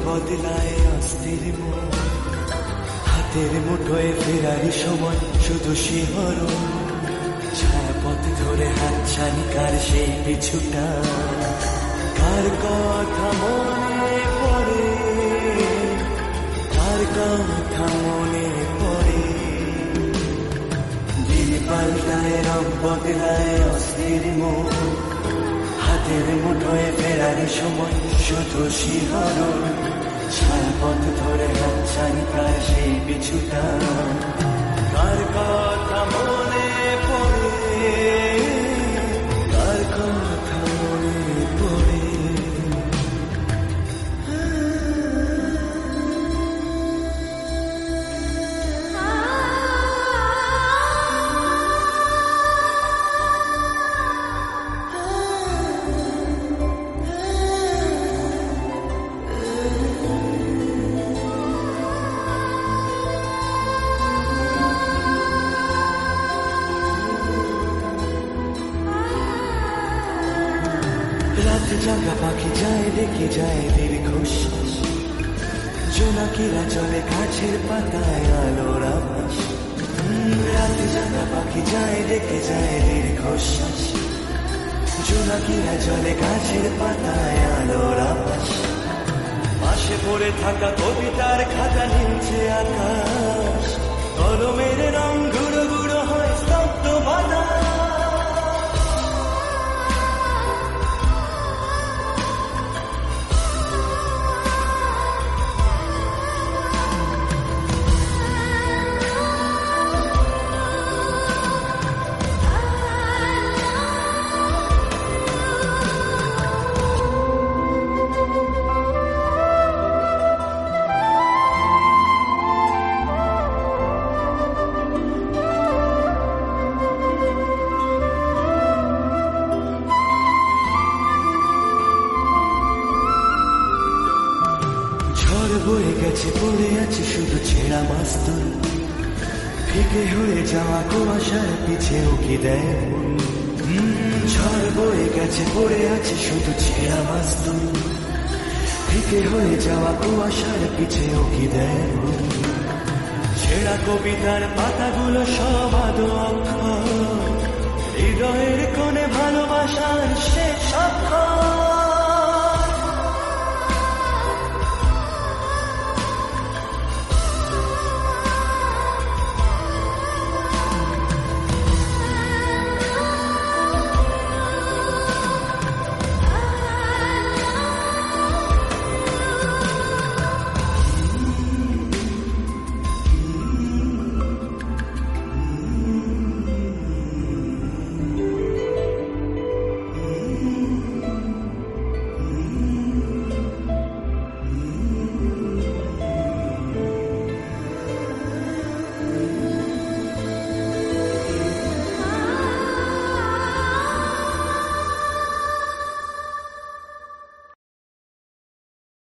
বদলায় অস্থির মন, হাতের মুঠোয় ফেরারি সময় শুধু শিহরণ, ছায়াপথ ধরে হাতছানি কার সেই পিছুটা, কার কথা মনে পড়ে, কার কথা মনে পড়ে। দিন পাল্টায় রং বদলায় অস্থির মন, হাতের মুঠোয় ফেরারি সময় শুধু শিহরণ, ছায়াপথ ধরে হাতছানি কার সেই পিছুটা, কার কথা মনে পড়ে, কার কথা মনে পড়ে। রাত জাগা পাখি যায় ডেকে যায় দীর্ঘশ্বাস, জোনাকিরা চলে গাছের পাতায় আলোর আভাস। রাত জাগা পাখি যায় ডেকে যায় দীর্ঘশ্বাস, জোনাকিরা চলে গাছের পাতায় আলোর আভাস। পাশে পড়ে থাকা কবিতার খাতা নিচে আকাশ, কলমের রং গুঁড়ো গুঁড়ো হয় স্তব্ধ বাতাস। বয়ে গেছে পড়ে আছে শুধু ছেঁড়া মাস্তুল, ফিকে হয়ে যাওয়া কুয়াশার পিছেও কি দেয় মন। ঝড় বয়ে গেছে পড়ে আছে শুধু ছেঁড়া মাস্তুল, ফিকে হয়ে যাওয়া কুয়াশার পিছেও কি দেয় মন। ছেঁড়া কবিতার পাতাগুলো সব আদো অক্ষর, হৃদয়ের কোণে ভালোবাসার